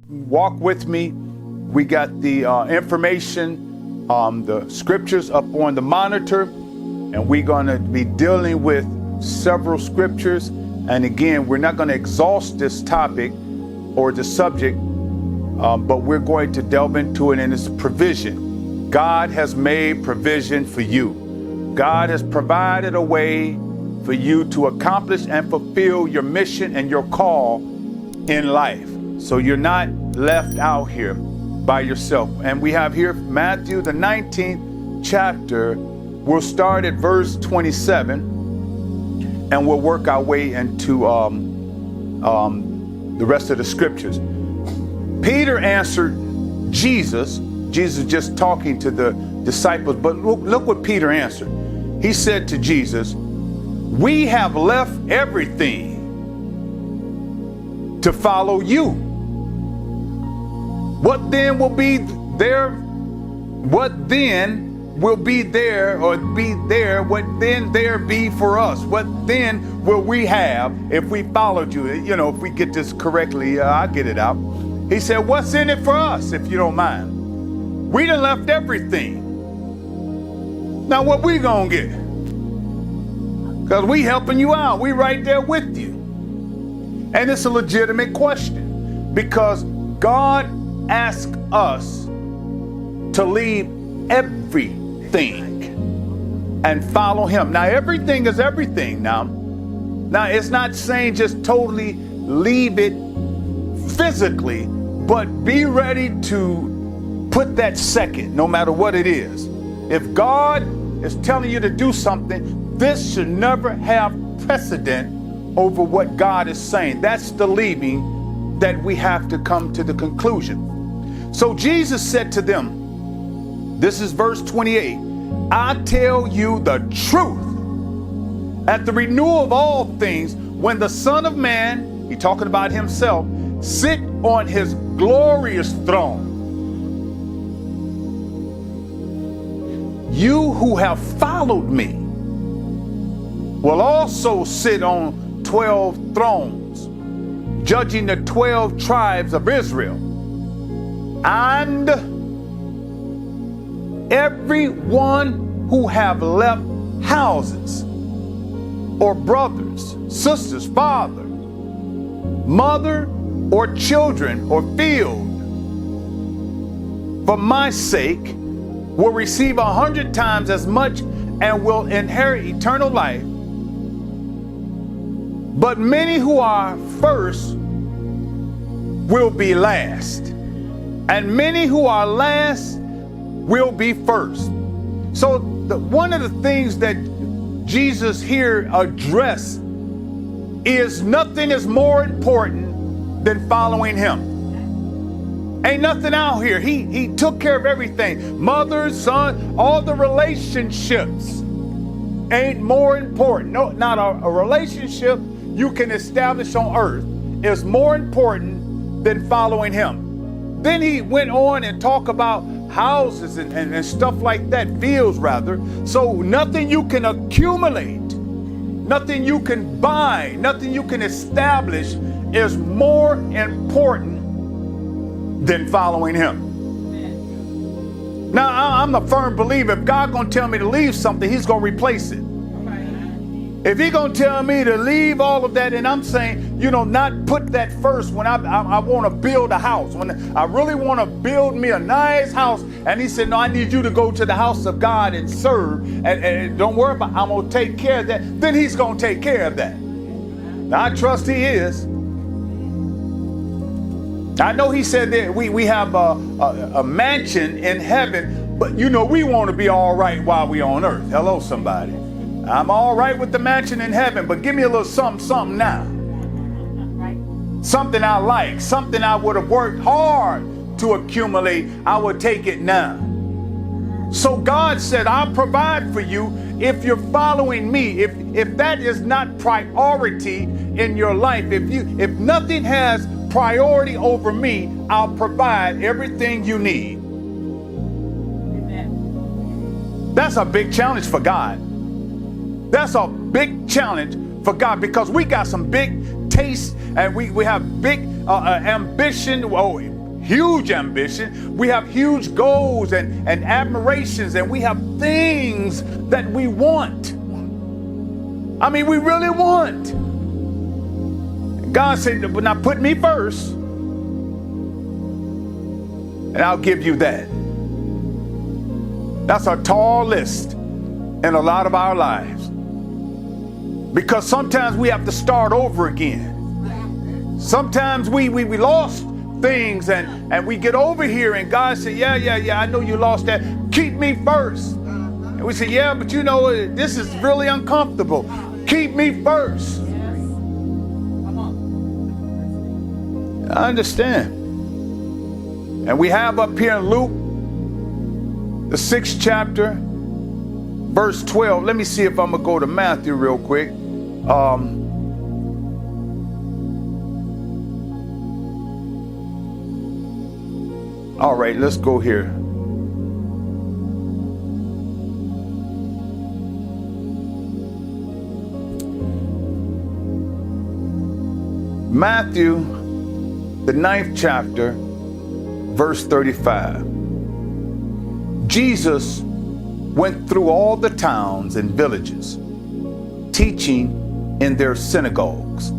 walk with me. We got the information, the scriptures up on the monitor, and we're going to be dealing with several scriptures. And again, we're not going to exhaust this topic or the subject, but we're going to delve into it in its provision. God has made provision for you. God has provided a way for you to accomplish and fulfill your mission and your call in life. So you're not left out here by yourself. And we have here Matthew, the 19th chapter. We'll start at verse 27 and we'll work our way into the rest of the scriptures. Peter answered Jesus. Jesus just talking to the disciples, but look what Peter answered. He said to Jesus, "We have left everything to follow you. What then will be there? What then will be there or be there? What then there be for us? What then will we have if we followed you?" You know, if we get this correctly, I'll get it out. He said, "What's in it for us, if you don't mind? We done left everything. Now what we gonna get? Because we helping you out. We right there with you." And it's a legitimate question because God asks us to leave everything and follow him. Now everything is everything now. Now it's not saying just totally leave it physically, but be ready to put that second, no matter what it is. If God is telling you to do something, this should never have precedent over what God is saying. That's the leaving that we have to come to the conclusion. So Jesus said to them, this is verse 28, "I tell you the truth. At the renewal of all things, when the Son of Man," he talking about himself, "sit on his glorious throne, you who have followed me will also sit on 12 thrones, judging the 12 tribes of Israel. And everyone who have left houses or brothers, sisters, father, mother, or children, or field, for my sake, will receive 100 times as much and will inherit eternal life. But many who are first will be last, and many who are last will be first." So one of the things that Jesus here addressed is nothing is more important than following him. Ain't nothing out here. He took care of everything. Mother, son, all the relationships ain't more important. No, not a relationship you can establish on earth is more important than following him. Then he went on and talked about houses and stuff like that, fields rather. So nothing you can accumulate, nothing you can buy, nothing you can establish is more important than following him. Now, I'm a firm believer, if God gonna tell me to leave something, he's gonna replace it. If he's gonna tell me to leave all of that, and I'm saying, you know, not put that first when I wanna build a house, when I really wanna build me a nice house, and he said, "No, I need you to go to the house of God and serve, and don't worry about it, I'm gonna take care of that," then he's gonna take care of that. Now, I trust he is. I know he said that we have a mansion in heaven, but you know, we want to be all right while we're on earth. Hello, somebody. I'm all right with the mansion in heaven, but give me a little something now. Something I like, something I would have worked hard to accumulate. I would take it now. So God said, "I'll provide for you if you're following me." If that is not priority in your life, if nothing has priority over me, I'll provide everything you need. Amen. That's a big challenge for God. That's a big challenge for God because we got some big tastes and we have big ambition, huge ambition. We have huge goals and admirations, and we have things that we want. I mean, we really want. God said, but now put me first, and I'll give you that. That's a tall list in a lot of our lives. Because sometimes we have to start over again. Sometimes we lost things and we get over here and God said, yeah, I know you lost that. Keep me first. And we say, yeah, but you know, this is really uncomfortable. Keep me first. I understand. And we have up here in Luke, the 6th chapter, verse 12. Let me see if I'm going to go to Matthew real quick. All right, let's go here. Matthew, the 9th chapter, verse 35. Jesus went through all the towns and villages, teaching in their synagogues,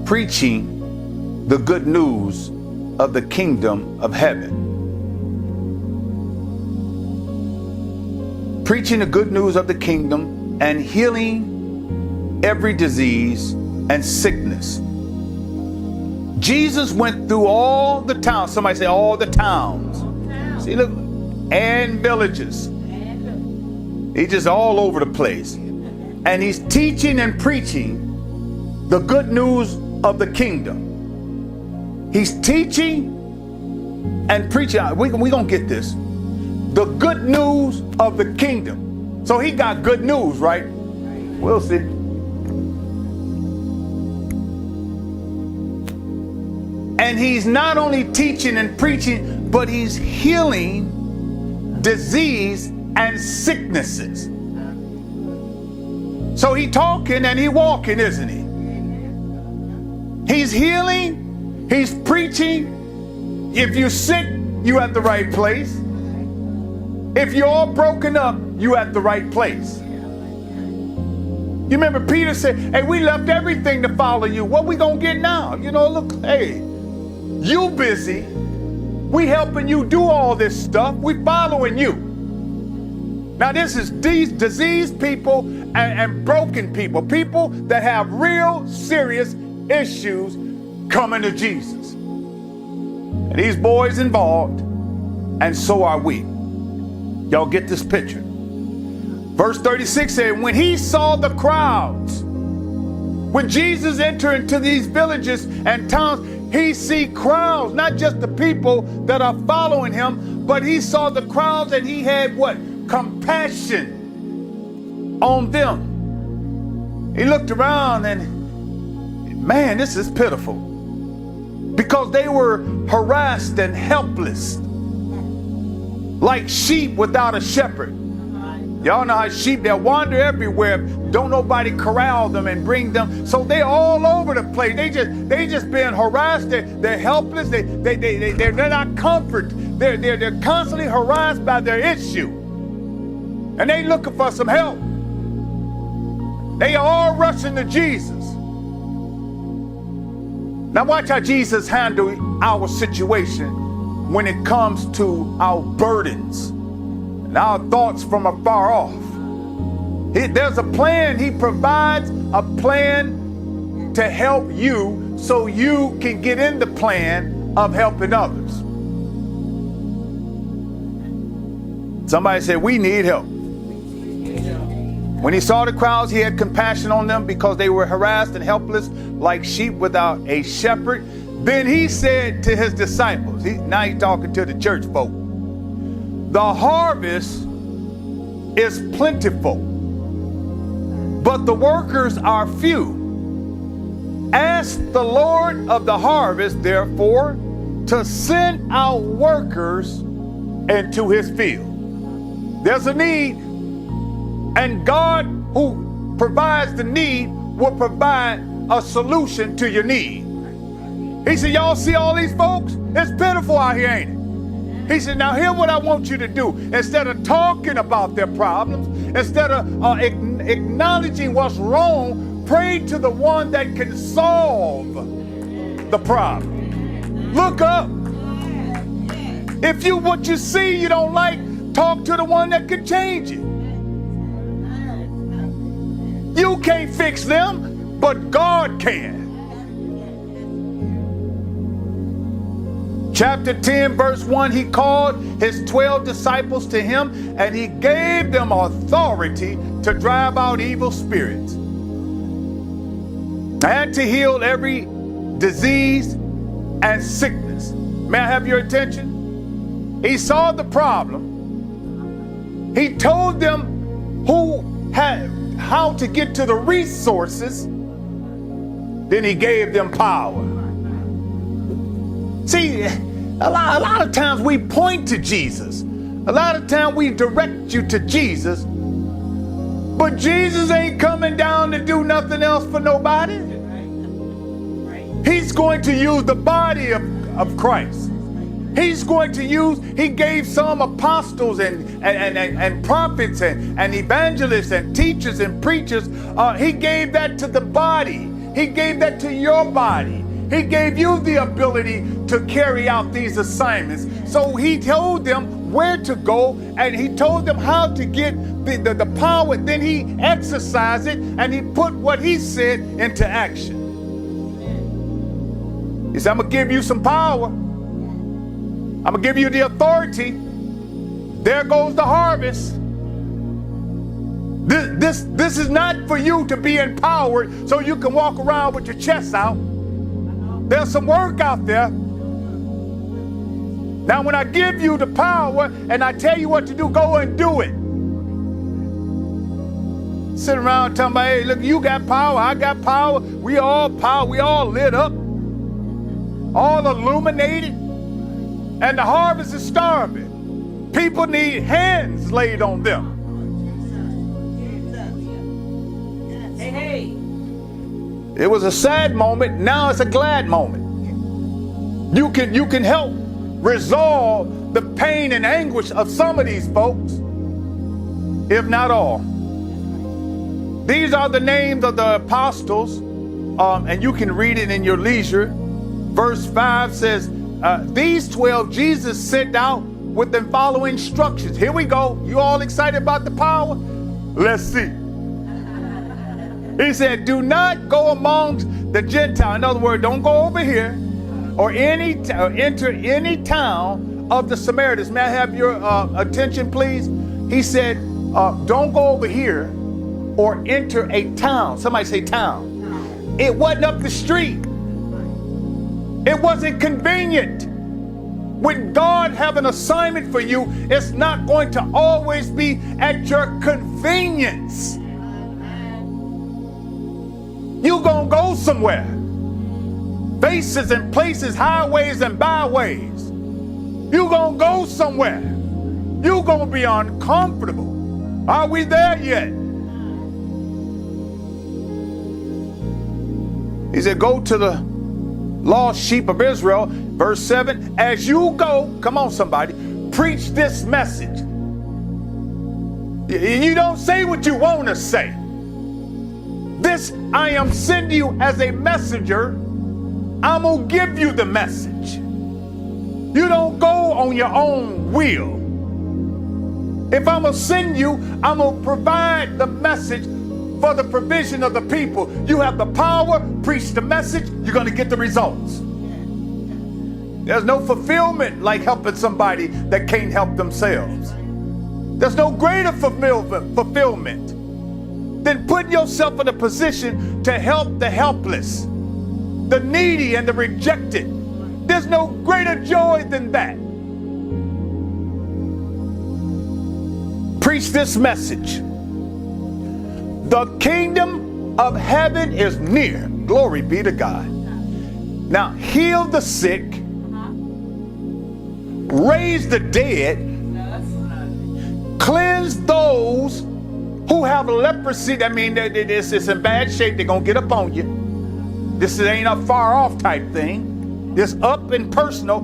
preaching the good news of the kingdom of heaven. Preaching the good news of the kingdom and healing every disease and sickness. Jesus went through all the towns. Somebody say all the towns. See, look, and villages. He's just all over the place. And he's teaching and preaching the good news of the kingdom. He's teaching and preaching. We're going to get this. The good news of the kingdom. So he got good news, right? We'll see. And he's not only teaching and preaching, but he's healing disease and sicknesses. So he's talking and he's walking, isn't he? He's healing, he's preaching. If you're sick, you at the right place. If you're all broken up, you at the right place. You remember Peter said, hey, we left everything to follow you. What we gonna get now? You know, look, hey, you busy. We helping you do all this stuff. We following you. Now this is these diseased people and broken people. People that have real serious issues coming to Jesus. And these boys involved, and so are we. Y'all get this picture. Verse 36 said, when he saw the crowds, when Jesus entered into these villages and towns, he see crowds, not just the people that are following him, but he saw the crowds and he had what? Compassion on them. He looked around and, man, this is pitiful. Because they were harassed and helpless, like sheep without a shepherd. Y'all know how sheep, they'll wander everywhere. Don't nobody corral them and bring them. So they're all over the place. They just being harassed. They're helpless. They're not comforted. They're constantly harassed by their issue. And they looking for some help. They are all rushing to Jesus. Now watch how Jesus handled our situation when it comes to our burdens and our thoughts from afar off. There's a plan. He provides a plan to help you so you can get in the plan of helping others. Somebody said, we need help. When he saw the crowds, he had compassion on them because they were harassed and helpless like sheep without a shepherd. Then he said to his disciples, now he's talking to the church folk, the harvest is plentiful, but the workers are few. Ask the Lord of the harvest, therefore, to send out workers into his field. There's a need, and God, who provides the need, will provide a solution to your need. He said, y'all see all these folks? It's pitiful out here, ain't it? He said, now here's what I want you to do. Instead of talking about their problems, instead of acknowledging what's wrong, pray to the one that can solve the problem. Look up. If what you see you don't like, talk to the one that can change it. You can't fix them, but God can. Chapter 10, verse 1, he called his 12 disciples to him, and he gave them authority to drive out evil spirits and to heal every disease and sickness. May I have your attention? He saw the problem. He told them how to get to the resources. Then he gave them power. See, a lot of times we point to Jesus. A lot of times we direct you to Jesus. But Jesus ain't coming down to do nothing else for nobody. He's going to use the body of Christ. He's going to he gave some apostles and prophets and evangelists and teachers and preachers. He gave that to the body. He gave that to your body. He gave you the ability to carry out these assignments. So he told them where to go, and he told them how to get the power. Then he exercised it, and he put what he said into action. He said, I'm going to give you some power. I'm going to give you the authority. There goes the harvest. This is not for you to be empowered so you can walk around with your chest out. There's some work out there. Now, when I give you the power and I tell you what to do, go and do it. Sit around talking about, hey, look, you got power, I got power. We all lit up, all illuminated, and the harvest is starving. People need hands laid on them. Hey. It was a sad moment. Now it's a glad moment. You can help resolve the pain and anguish of some of these folks, if not all. These are the names of the apostles, and you can read it in your leisure. Verse 5 says, these 12 Jesus sent out with the following instructions. Here we go. You all excited about the power? Let's see. He said, do not go amongst the Gentiles. In other words, don't go over here or enter any town of the Samaritans. May I have your attention, please? He said, don't go over here or enter a town. Somebody say town. It wasn't up the street. It wasn't convenient. When God have an assignment for you, it's not going to always be at your convenience. You gonna go somewhere. Faces and places, highways and byways. You gonna go somewhere. You gonna be uncomfortable. Are we there yet? He said, go to the lost sheep of Israel. Verse 7, as you go, come on somebody, preach this message. You don't say what you want to say. This I am sending you as a messenger. I'm going to give you the message. You don't go on your own will. If I'm going to send you, I'm going to provide the message for the provision of the people. You have the power, preach the message, you're going to get the results. There's no fulfillment like helping somebody that can't help themselves. There's no greater fulfillment than putting yourself in a position to help the helpless, the needy and the rejected. There's no greater joy than that. Preach this message. The kingdom of heaven is near. Glory be to God. Now heal the sick, raise the dead, cleanse those who have leprosy. That means it's in bad shape. They're going to get up on you. This ain't a far off type thing. This up and personal,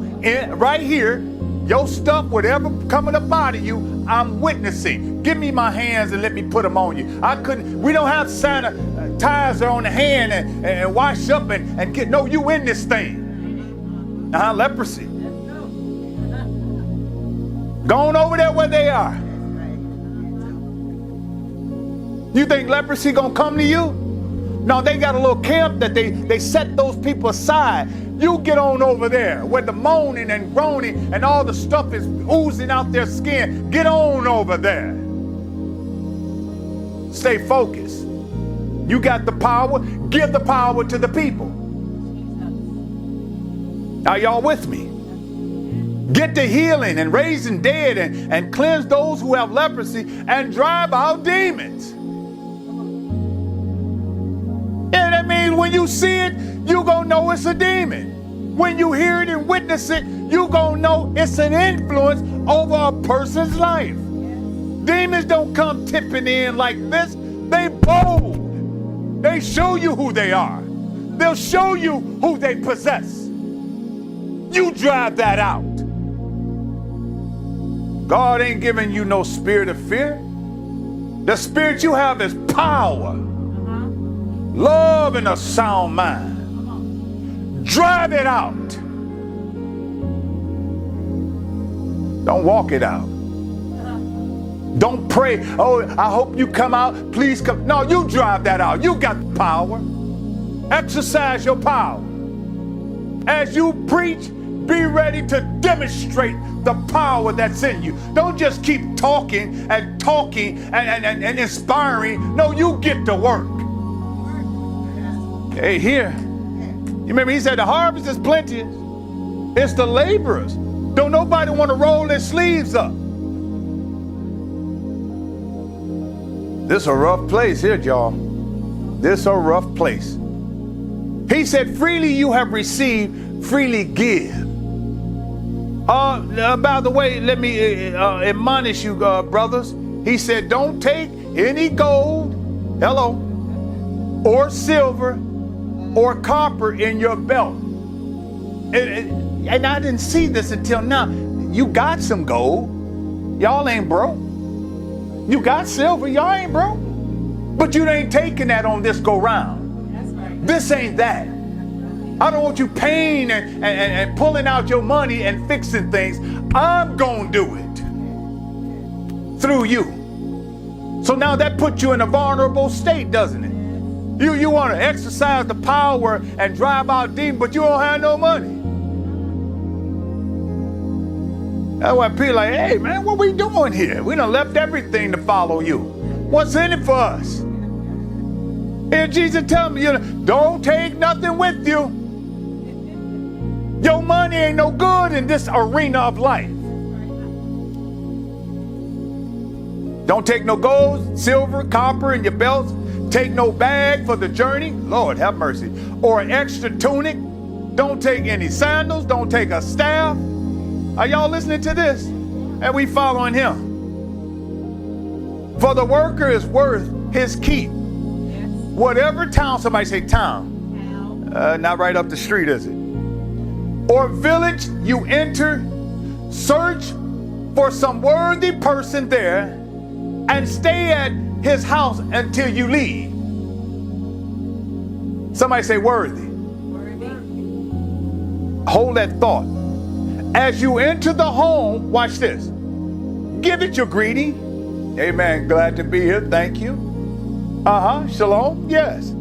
right here, your stuff, whatever coming up out of you, I'm witnessing. Give me my hands and let me put them on you. We don't have sanitizer on the hand and wash up and get, no, you in this thing. Leprosy. Going over there where they are. You think leprosy gonna come to you? No, they got a little camp that they set those people aside. You get on over there where the moaning and groaning and all the stuff is oozing out their skin. Get on over there. Stay focused. You got the power. Give the power to the people. Are y'all with me? Get to healing and raising dead and cleanse those who have leprosy and drive out demons. And that means when you see it, you gonna know it's a demon. When you hear it and witness it, you gonna know it's an influence over a person's life. Demons don't come tipping in like this. They bold. They show you who they are. They'll show you who they possess. You drive that out. God ain't giving you no spirit of fear. The spirit you have is power, love, and a sound mind. Drive it out. Don't walk it out. Don't pray, oh, I hope you come out, please come. No, you drive that out. You got the power. Exercise your power. As you preach, be ready to demonstrate the power that's in you. Don't just keep talking and inspiring. No, you get to work. Hey, here. You remember he said the harvest is plenty. It's the laborers. Don't nobody want to roll their sleeves up. This is a rough place here, y'all. This is a rough place. He said, freely you have received, freely give. By the way, let me admonish you, brothers. He said, don't take any gold, or silver, or copper in your belt. And I didn't see this until now. You got some gold. Y'all ain't broke. You got silver. Y'all ain't broke. But you ain't taking that on this go round. That's right. This ain't that. I don't want you paying and pulling out your money and fixing things. I'm going to do it through you. So now that puts you in a vulnerable state, doesn't it? You want to exercise the power and drive out demons, but you don't have no money. That's why people are like, hey, man, what we doing here? We done left everything to follow you. What's in it for us? And Jesus tell me, don't take nothing with you. Your money ain't no good in this arena of life. Don't take no gold, silver, copper in your belts. Take no bag for the journey. Lord, have mercy. Or an extra tunic. Don't take any sandals. Don't take a staff. Are y'all listening to this? And we following him. For the worker is worth his keep. Whatever town, somebody say town. Not right up the street, is it? Or village you enter, search for some worthy person there and stay at his house until you leave. Somebody say worthy. Hold that thought. As you enter the home, watch this. Give it your greeting. Amen. Glad to be here. Thank you. Shalom. Yes.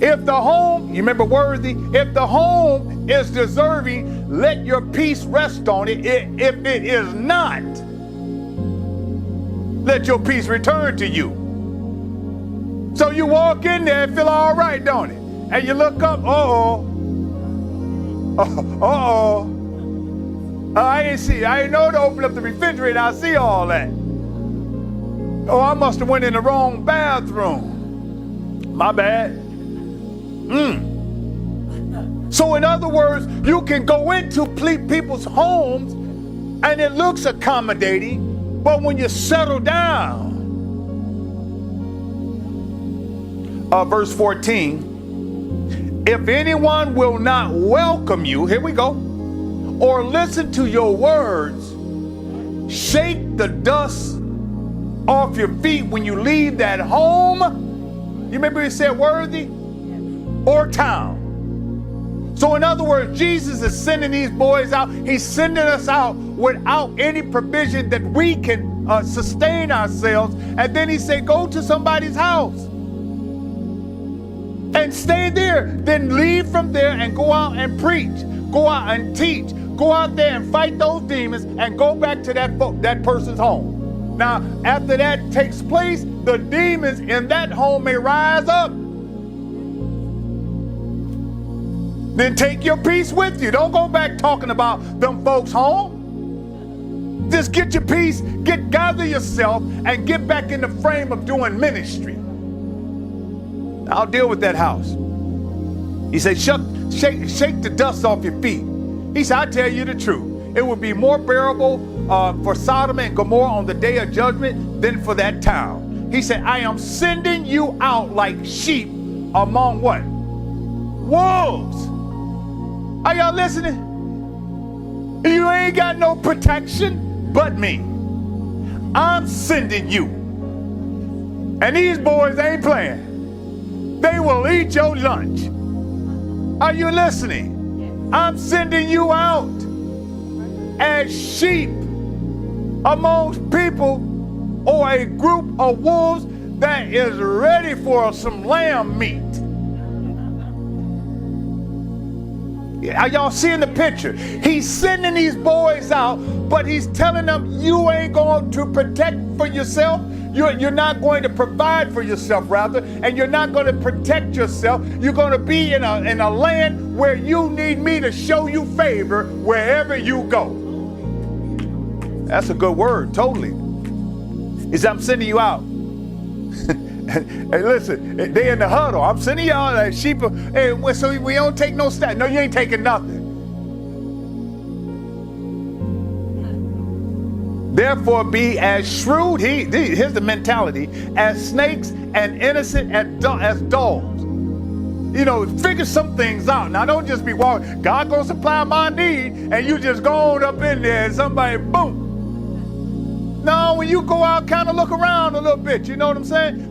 If the home, you remember worthy, if the home is deserving, let your peace rest on it. If it is not, let your peace return to you. So you walk in there and feel all right, don't it? And you look up, I ain't know to open up the refrigerator. I see all that. Oh, I must have went in the wrong bathroom. My bad. So in other words, you can go into people's homes and it looks accommodating, but when you settle down, verse 14, If anyone will not welcome you, here we go, or listen to your words, shake the dust off your feet when you leave that home. You remember he said worthy? Or town. So in other words, Jesus is sending these boys out. He's sending us out without any provision that we can sustain ourselves. And then he said, go to somebody's house and stay there. Then leave from there and go out and preach. Go out and teach. Go out there and fight those demons and go back to that person's home. Now, after that takes place, the demons in that home may rise up. Then take your peace with you. Don't go back talking about them folks home. Just get your peace, gather yourself, and get back in the frame of doing ministry. I'll deal with that house. He said, shake the dust off your feet. He said, I tell you the truth. It would be more bearable for Sodom and Gomorrah on the day of judgment than for that town. He said, I am sending you out like sheep among what? Wolves. Are y'all listening? You ain't got no protection but me. I'm sending you. And these boys ain't playing. They will eat your lunch. Are you listening? I'm sending you out as sheep amongst people or a group of wolves that is ready for some lamb meat. Are y'all seeing the picture? He's sending these boys out, but he's telling them you ain't going to protect for yourself. You're not going to provide for yourself, rather, and you're not going to protect yourself. You're going to be in a land where you need me to show you favor wherever you go. That's a good word, totally. He said, I'm sending you out. Hey, listen, they in the huddle. I'm sending y'all like sheep. Hey, so we don't take no steps. No, you ain't taking nothing. Therefore, be as shrewd, here's the mentality, as snakes and innocent as dogs. You know, figure some things out. Now, don't just be walking. God gonna supply my need, and you just go on up in there and somebody, boom. No, when you go out, kind of look around a little bit. You know what I'm saying?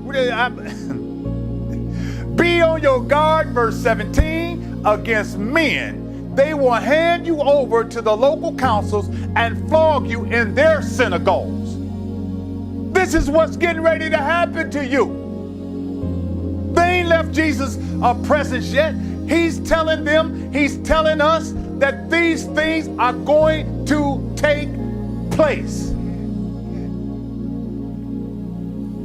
Be on your guard, verse 17, against men. They will hand you over to the local councils and flog you in their synagogues. This is what's getting ready to happen to you. They ain't left Jesus a presence yet. He's telling us that these things are going to take place.